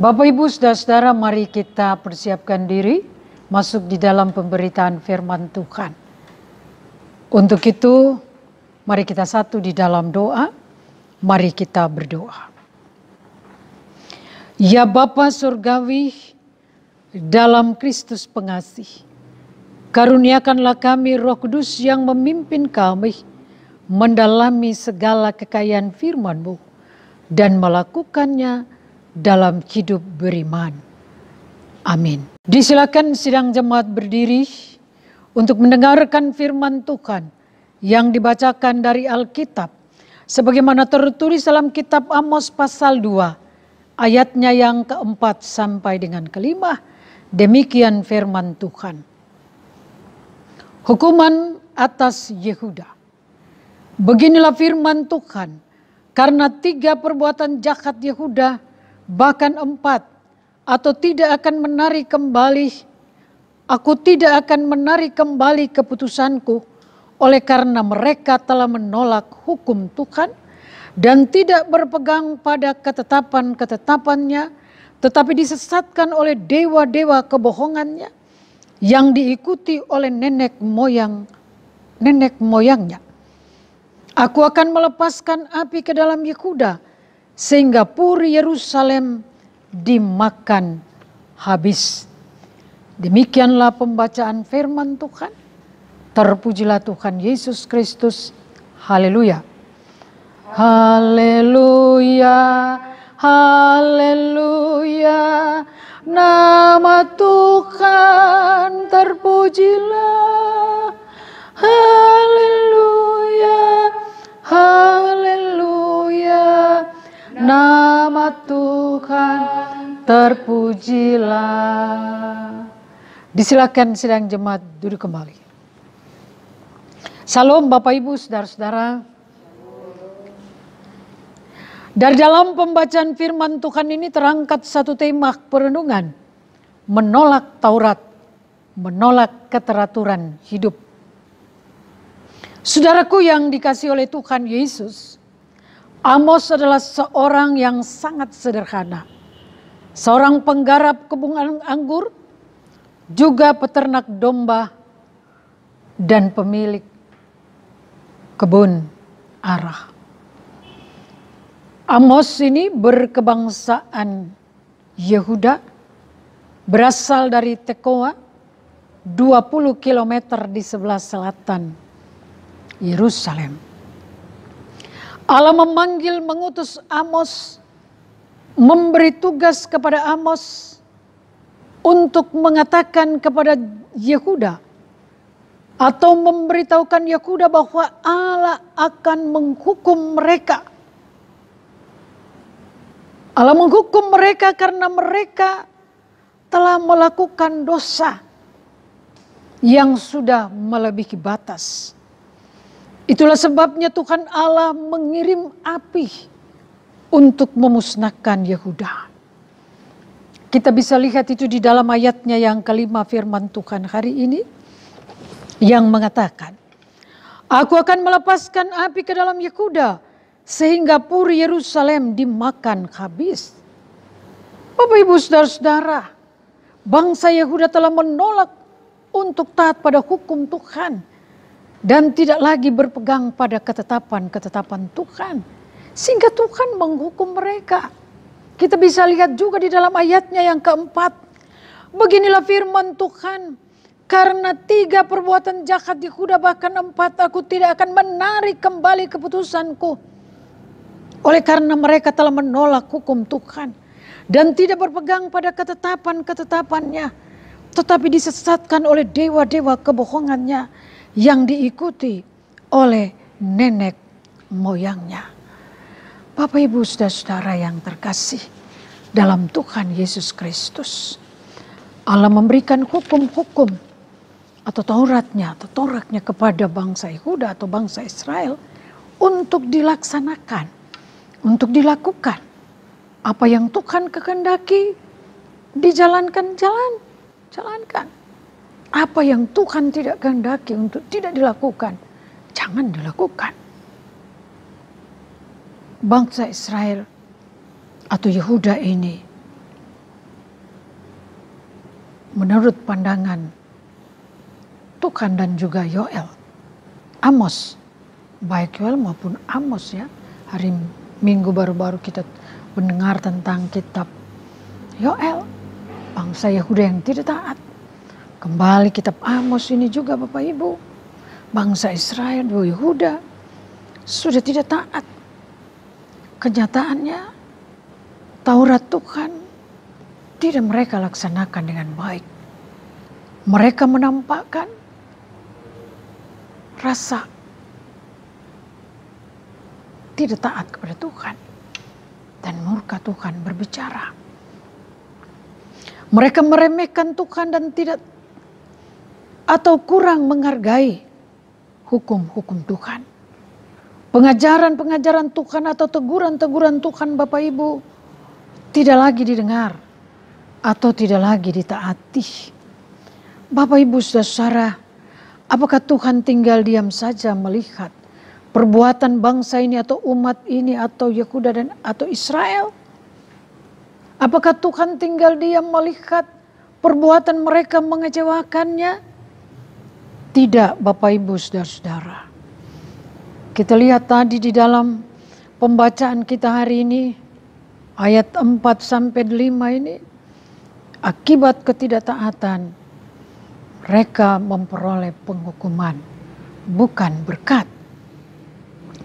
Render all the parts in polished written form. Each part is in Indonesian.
Bapak Ibu Saudara-saudara, mari kita persiapkan diri masuk di dalam pemberitaan firman Tuhan. Untuk itu, mari kita satu di dalam doa, mari kita berdoa. Ya Bapa Surgawi, dalam Kristus pengasih, karuniakanlah kami Roh Kudus yang memimpin kami mendalami segala kekayaan firman-Mu dan melakukannya dalam hidup beriman. Amin. Disilakan sidang jemaat berdiri untuk mendengarkan firman Tuhan yang dibacakan dari Alkitab sebagaimana tertulis dalam kitab Amos pasal 2 ayatnya yang keempat sampai dengan kelima. Demikian firman Tuhan. Hukuman atas Yehuda. Beginilah firman Tuhan, karena 3 perbuatan jahat Yehuda, bahkan 4, atau tidak akan menarik kembali, aku tidak akan menarik kembali keputusanku, oleh karena mereka telah menolak hukum Tuhan dan tidak berpegang pada ketetapan-ketetapannya, tetapi disesatkan oleh dewa-dewa kebohongannya yang diikuti oleh nenek moyangnya. Aku akan melepaskan api ke dalam Yehuda sehingga puri Yerusalem dimakan habis. Demikianlah pembacaan firman Tuhan. Terpujilah Tuhan Yesus Kristus. Haleluya. Haleluya. Haleluya. Nama Tuhan terpujilah. Haleluya. Haleluya. Nama Tuhan terpujilah. Disilakan sidang jemaat duduk kembali. Salam Bapak Ibu Saudara-saudara. Dari dalam pembacaan firman Tuhan ini terangkat satu tema perenungan. Menolak Taurat, menolak keteraturan hidup. Saudaraku yang dikasihi oleh Tuhan Yesus, Amos adalah seorang yang sangat sederhana. Seorang penggarap kebun anggur, juga peternak domba, dan pemilik kebun arah. Amos ini berkebangsaan Yehuda, berasal dari Tekoa, 20 km di sebelah selatan Yerusalem. Allah memanggil, mengutus Amos, memberi tugas kepada Amos untuk mengatakan kepada Yehuda atau memberitahukan Yehuda bahwa Allah akan menghukum mereka. Allah menghukum mereka karena mereka telah melakukan dosa yang sudah melebihi batas. Itulah sebabnya Tuhan Allah mengirim api untuk memusnahkan Yehuda. Kita bisa lihat itu di dalam ayatnya yang kelima firman Tuhan hari ini yang mengatakan, aku akan melepaskan api ke dalam Yehuda sehingga puri Yerusalem dimakan habis. Bapak Ibu Saudara-saudara, bangsa Yehuda telah menolak untuk taat pada hukum Tuhan dan tidak lagi berpegang pada ketetapan-ketetapan Tuhan. Sehingga Tuhan menghukum mereka. Kita bisa lihat juga di dalam ayatnya yang keempat. Beginilah firman Tuhan. Karena 3 perbuatan jahat Yehuda bahkan 4, aku tidak akan menarik kembali keputusanku. Oleh karena mereka telah menolak hukum Tuhan. Dan tidak berpegang pada ketetapan-ketetapannya. Tetapi disesatkan oleh dewa-dewa kebohongannya yang diikuti oleh nenek moyangnya. Bapak Ibu Saudara-saudara yang terkasih dalam Tuhan Yesus Kristus, Allah memberikan hukum-hukum atau Tauratnya kepada bangsa Yehuda atau bangsa Israel untuk dilaksanakan, untuk dilakukan. Apa yang Tuhan kehendaki dijalankan, jalankan. Apa yang Tuhan tidak kehendaki untuk tidak dilakukan, jangan dilakukan. Bangsa Israel atau Yehuda ini menurut pandangan Tuhan dan juga Yoel, Amos, baik Yoel maupun Amos ya. Hari Minggu baru-baru kita mendengar tentang kitab Yoel, bangsa Yehuda yang tidak taat. Kembali kitab Amos ini juga Bapak Ibu, bangsa Israel Yehuda sudah tidak taat. Kenyataannya Taurat Tuhan tidak mereka laksanakan dengan baik. Mereka menampakkan rasa tidak taat kepada Tuhan. Dan murka Tuhan berbicara. Mereka meremehkan Tuhan dan tidak atau kurang menghargai hukum-hukum Tuhan. Pengajaran-pengajaran Tuhan atau teguran-teguran Tuhan Bapak Ibu tidak lagi didengar atau tidak lagi ditaati. Bapak Ibu saudara, apakah Tuhan tinggal diam saja melihat perbuatan bangsa ini atau umat ini atau Yehuda dan atau Israel? Apakah Tuhan tinggal diam melihat perbuatan mereka mengecewakannya? Tidak Bapak Ibu saudara-saudara. Kita lihat tadi di dalam pembacaan kita hari ini, ayat 4-5 ini, akibat ketidaktaatan mereka memperoleh penghukuman, bukan berkat.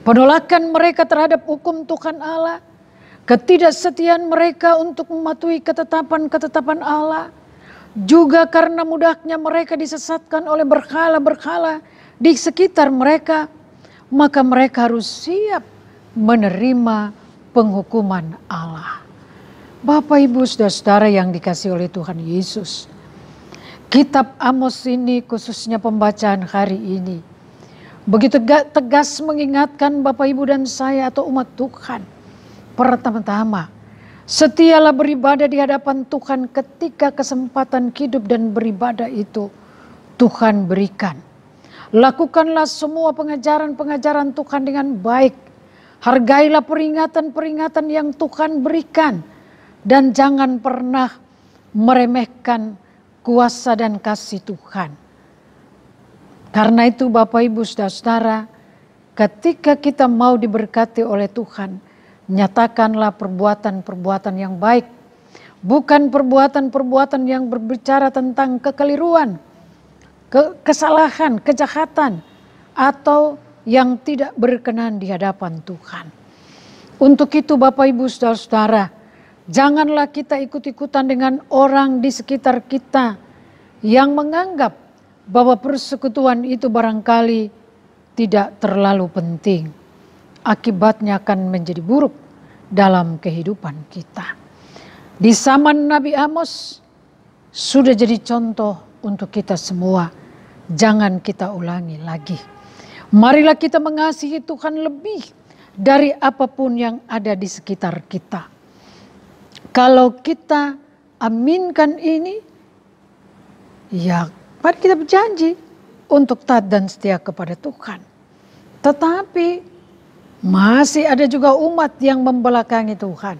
Penolakan mereka terhadap hukum Tuhan Allah, ketidaksetiaan mereka untuk mematuhi ketetapan-ketetapan Allah, juga karena mudahnya mereka disesatkan oleh berhala-berhala di sekitar mereka, maka mereka harus siap menerima penghukuman Allah. Bapak Ibu saudara-saudara yang dikasihi oleh Tuhan Yesus, kitab Amos ini khususnya pembacaan hari ini begitu tegas mengingatkan Bapak Ibu dan saya atau umat Tuhan. Pertama-tama, setialah beribadah di hadapan Tuhan ketika kesempatan hidup dan beribadah itu Tuhan berikan. Lakukanlah semua pengajaran-pengajaran Tuhan dengan baik. Hargailah peringatan-peringatan yang Tuhan berikan. Dan jangan pernah meremehkan kuasa dan kasih Tuhan. Karena itu Bapak Ibu saudara-saudara, ketika kita mau diberkati oleh Tuhan, nyatakanlah perbuatan-perbuatan yang baik. Bukan perbuatan-perbuatan yang berbicara tentang kekeliruan, kesalahan, kejahatan, atau yang tidak berkenan di hadapan Tuhan. Untuk itu Bapak Ibu saudara-saudara, janganlah kita ikut-ikutan dengan orang di sekitar kita yang menganggap bahwa persekutuan itu barangkali tidak terlalu penting. Akibatnya akan menjadi buruk dalam kehidupan kita. Di zaman Nabi Amos sudah jadi contoh untuk kita semua. Jangan kita ulangi lagi. Marilah kita mengasihi Tuhan lebih dari apapun yang ada di sekitar kita. Kalau kita aminkan ini, ya mari kita berjanji untuk taat dan setia kepada Tuhan. Tetapi masih ada juga umat yang membelakangi Tuhan.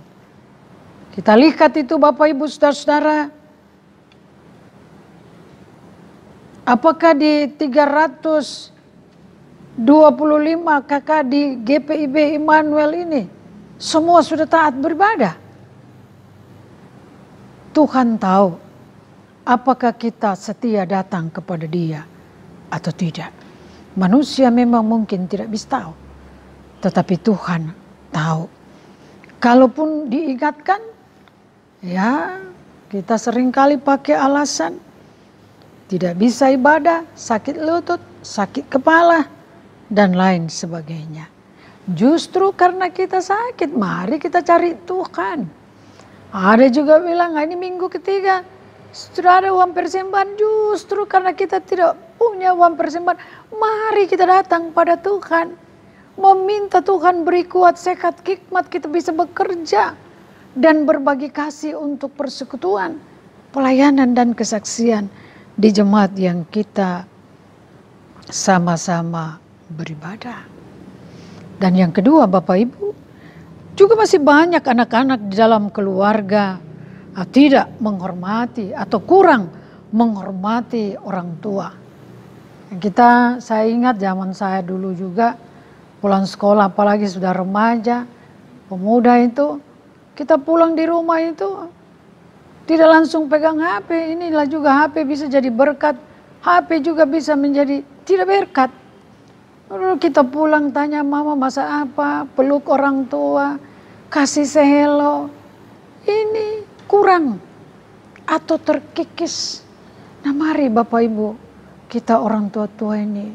Kita lihat itu Bapak Ibu saudara-saudara. Apakah di 325 kakak di GPIB Immanuel ini semua sudah taat beribadah? Tuhan tahu apakah kita setia datang kepada Dia atau tidak. Manusia memang mungkin tidak bisa tahu, tetapi Tuhan tahu. Kalaupun diingatkan, ya kita seringkali pakai alasan tidak bisa ibadah, sakit lutut, sakit kepala, dan lain sebagainya. Justru karena kita sakit, mari kita cari Tuhan. Ada juga bilang, ini minggu ketiga, sudah ada uang persembahan. Justru karena kita tidak punya uang persembahan, mari kita datang pada Tuhan. Meminta Tuhan beri kuat, sehat, hikmat, kita bisa bekerja. Dan berbagi kasih untuk persekutuan, pelayanan dan kesaksian di jemaat yang kita sama-sama beribadah. Dan yang kedua Bapak Ibu, juga masih banyak anak-anak di dalam keluarga tidak menghormati atau kurang menghormati orang tua. Saya ingat zaman saya dulu juga pulang sekolah, apalagi sudah remaja, pemuda itu, kita pulang di rumah itu tidak langsung pegang HP. Inilah juga HP bisa jadi berkat, HP juga bisa menjadi tidak berkat. Lalu kita pulang tanya mama masak apa, peluk orang tua, kasih sehelo. Ini kurang atau terkikis. Nah mari Bapak Ibu, kita orang tua-tua ini,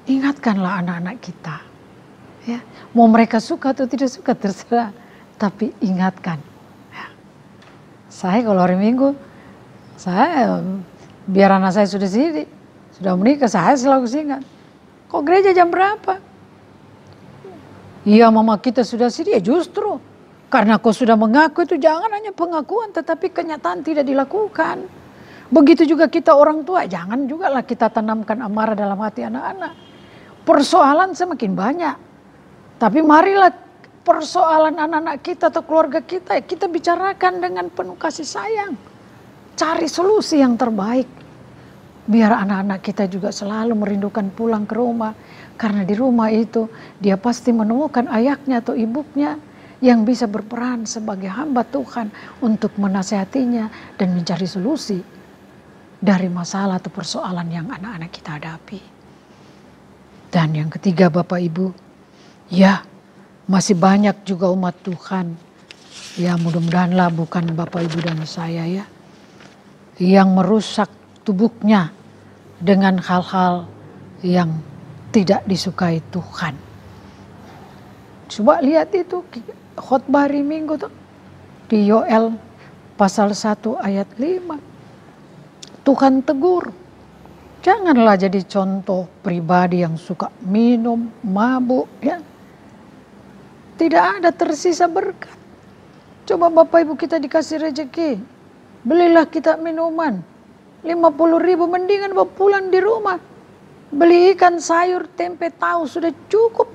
ingatkanlah anak-anak kita. Ya, mau mereka suka atau tidak suka terserah, tapi ingatkan. Ya. Saya kalau hari Minggu, biar anak saya sudah menikah, saya selalu ingat. Kok gereja jam berapa? Iya mama kita sudah sini, ya justru. Karena kau sudah mengaku itu jangan hanya pengakuan, tetapi kenyataan tidak dilakukan. Begitu juga kita orang tua, jangan juga lah kita tanamkan amarah dalam hati anak-anak. Persoalan semakin banyak. Tapi marilah persoalan anak-anak kita atau keluarga kita bicarakan dengan penuh kasih sayang. Cari solusi yang terbaik. Biar anak-anak kita juga selalu merindukan pulang ke rumah. Karena di rumah itu dia pasti menemukan ayahnya atau ibunya yang bisa berperan sebagai hamba Tuhan untuk menasihatinya dan mencari solusi dari masalah atau persoalan yang anak-anak kita hadapi. Dan yang ketiga Bapak Ibu, ya masih banyak juga umat Tuhan, ya mudah-mudahanlah bukan Bapak Ibu dan saya ya, yang merusak tubuhnya dengan hal-hal yang tidak disukai Tuhan. Coba lihat itu khotbah hari Minggu tuh di Yoel pasal 1 ayat 5. Tuhan tegur, janganlah jadi contoh pribadi yang suka minum, mabuk ya. Tidak ada tersisa berkat. Coba Bapak Ibu kita dikasih rezeki, belilah kita minuman 50.000, mendingan bawa pulang di rumah. Beli ikan, sayur, tempe, tahu sudah cukup.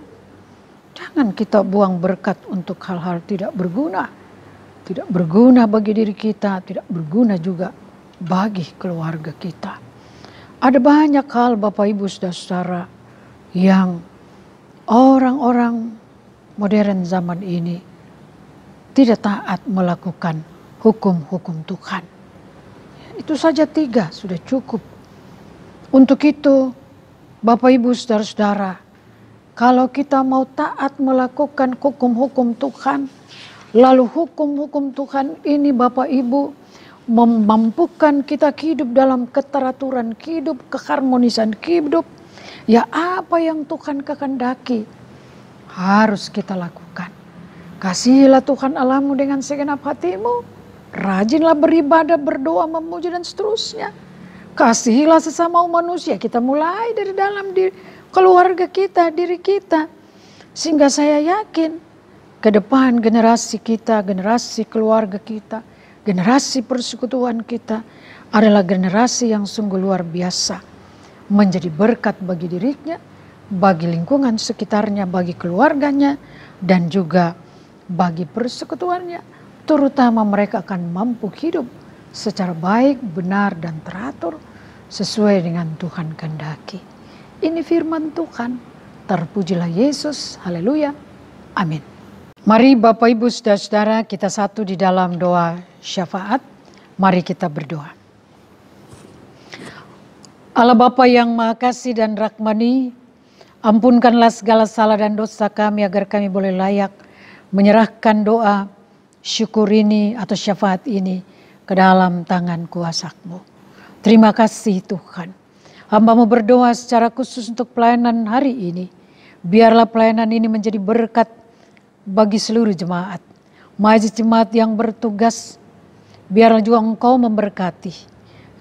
Jangan kita buang berkat untuk hal-hal tidak berguna. Tidak berguna bagi diri kita, tidak berguna juga bagi keluarga kita. Ada banyak hal Bapak Ibu saudara yang orang-orang modern zaman ini tidak taat melakukan hukum-hukum Tuhan. Itu saja 3 sudah cukup. Untuk itu Bapak Ibu saudara-saudara, kalau kita mau taat melakukan hukum-hukum Tuhan, lalu hukum-hukum Tuhan ini Bapak Ibu memampukan kita hidup dalam keteraturan hidup, keharmonisan hidup, ya apa yang Tuhan kehendaki harus kita lakukan. Kasihilah Tuhan Allahmu dengan segenap hatimu, rajinlah beribadah, berdoa, memuji dan seterusnya. Kasihilah sesama manusia, kita mulai dari dalam diri keluarga kita, diri kita. Sehingga saya yakin ke depan generasi kita, generasi keluarga kita, generasi persekutuan kita adalah generasi yang sungguh luar biasa. Menjadi berkat bagi dirinya, bagi lingkungan sekitarnya, bagi keluarganya, dan juga bagi persekutuannya. Terutama mereka akan mampu hidup secara baik, benar, dan teratur sesuai dengan Tuhan kehendaki. Ini firman Tuhan. Terpujilah Yesus. Haleluya. Amin. Mari Bapak Ibu saudara-saudara kita satu di dalam doa syafaat. Mari kita berdoa. Allah Bapa yang Maha Kasih dan Rahmani, ampunkanlah segala salah dan dosa kami agar kami boleh layak menyerahkan doa syukur ini atau syafaat ini ke dalam tangan kuasa-Mu. Terima kasih Tuhan. Hamba-Mu berdoa secara khusus untuk pelayanan hari ini. Biarlah pelayanan ini menjadi berkat bagi seluruh jemaat. Majelis jemaat yang bertugas, biarlah juga Engkau memberkati.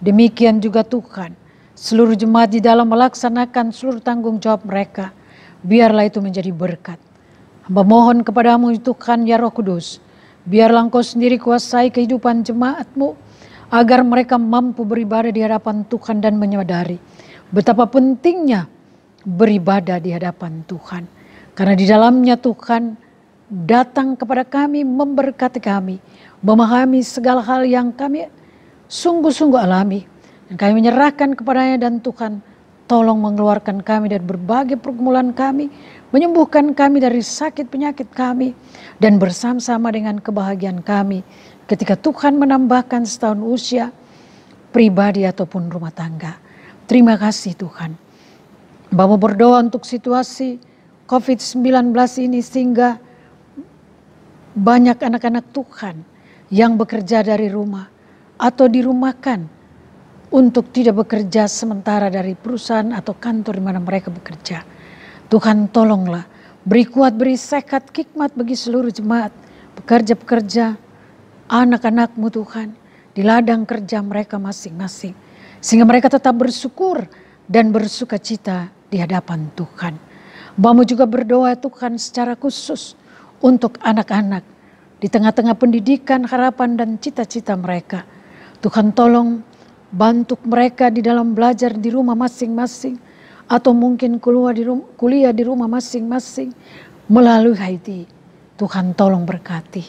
Demikian juga Tuhan, seluruh jemaat di dalam melaksanakan seluruh tanggung jawab mereka. Biarlah itu menjadi berkat. Hamba mohon kepadamu Tuhan ya Roh Kudus, biarlah Engkau sendiri kuasai kehidupan jemaat-Mu, agar mereka mampu beribadah di hadapan Tuhan dan menyadari betapa pentingnya beribadah di hadapan Tuhan. Karena di dalamnya Tuhan datang kepada kami, memberkati kami, memahami segala hal yang kami sungguh-sungguh alami. Dan kami menyerahkan kepadanya, dan Tuhan tolong mengeluarkan kami dari berbagai pergumulan kami, menyembuhkan kami dari sakit penyakit kami, dan bersama-sama dengan kebahagiaan kami ketika Tuhan menambahkan setahun usia pribadi ataupun rumah tangga. Terima kasih Tuhan. Bapa berdoa untuk situasi COVID-19 ini, sehingga banyak anak-anak Tuhan yang bekerja dari rumah atau dirumahkan untuk tidak bekerja sementara dari perusahaan atau kantor di mana mereka bekerja. Tuhan tolonglah, beri kuat, beri sehat, hikmat bagi seluruh jemaat, pekerja-pekerja, anak-anak-Mu Tuhan, di ladang kerja mereka masing-masing. Sehingga mereka tetap bersyukur dan bersuka cita di hadapan Tuhan. Bapa juga berdoa Tuhan secara khusus untuk anak-anak di tengah-tengah pendidikan, harapan dan cita-cita mereka. Tuhan tolong bantu mereka di dalam belajar di rumah masing-masing, atau mungkin kuliah di rumah masing-masing melalui IT. Tuhan tolong berkati.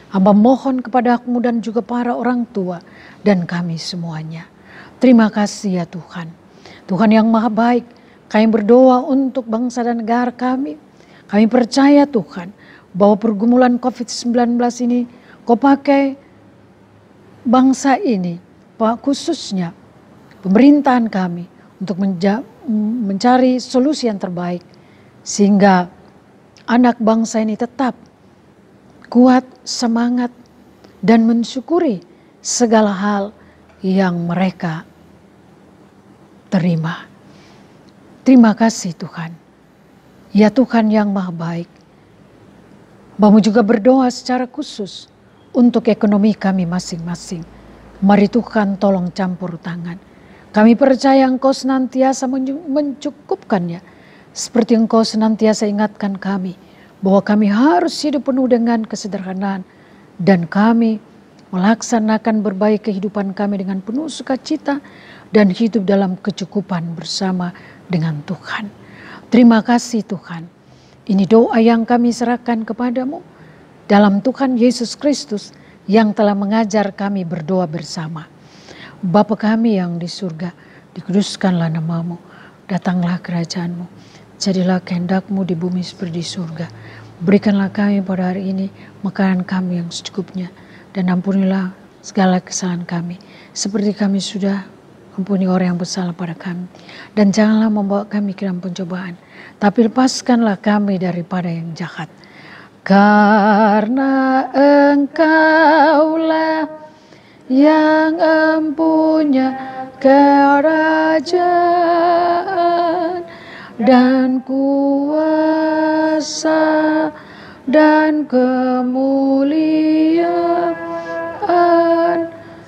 Hamba mohon kepada-Mu dan juga para orang tua dan kami semuanya. Terima kasih ya Tuhan. Tuhan yang maha baik, kami berdoa untuk bangsa dan negara kami. Kami percaya Tuhan bahwa pergumulan COVID-19 ini Kau pakai bangsa ini, khususnya pemerintahan kami, untuk mencari solusi yang terbaik. Sehingga anak bangsa ini tetap kuat, semangat, dan mensyukuri segala hal yang mereka terima. Terima kasih Tuhan. Ya Tuhan yang maha baik. Bapa juga berdoa secara khusus untuk ekonomi kami masing-masing. Mari Tuhan tolong campur tangan. Kami percaya Engkau senantiasa mencukupkannya. Seperti Engkau senantiasa ingatkan kami bahwa kami harus hidup penuh dengan kesederhanaan. Dan kami melaksanakan berbagai kehidupan kami dengan penuh sukacita dan hidup dalam kecukupan bersama dengan Tuhan. Terima kasih Tuhan. Ini doa yang kami serahkan kepadamu dalam Tuhan Yesus Kristus yang telah mengajar kami berdoa bersama. Bapa kami yang di surga, dikuduskanlah nama-Mu, datanglah kerajaan-Mu, jadilah kehendak-Mu di bumi seperti di surga. Berikanlah kami pada hari ini makanan kami yang secukupnya, dan ampunilah segala kesalahan kami, seperti kami sudah ampuni orang yang bersalah pada kami. Dan janganlah membawa kami ke dalam pencobaan, tapi lepaskanlah kami daripada yang jahat. Karena Engkaulah yang empunya kerajaan dan kuasa dan kemuliaan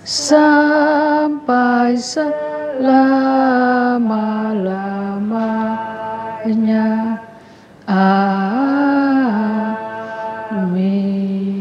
sampai selama-lamanya. Amin.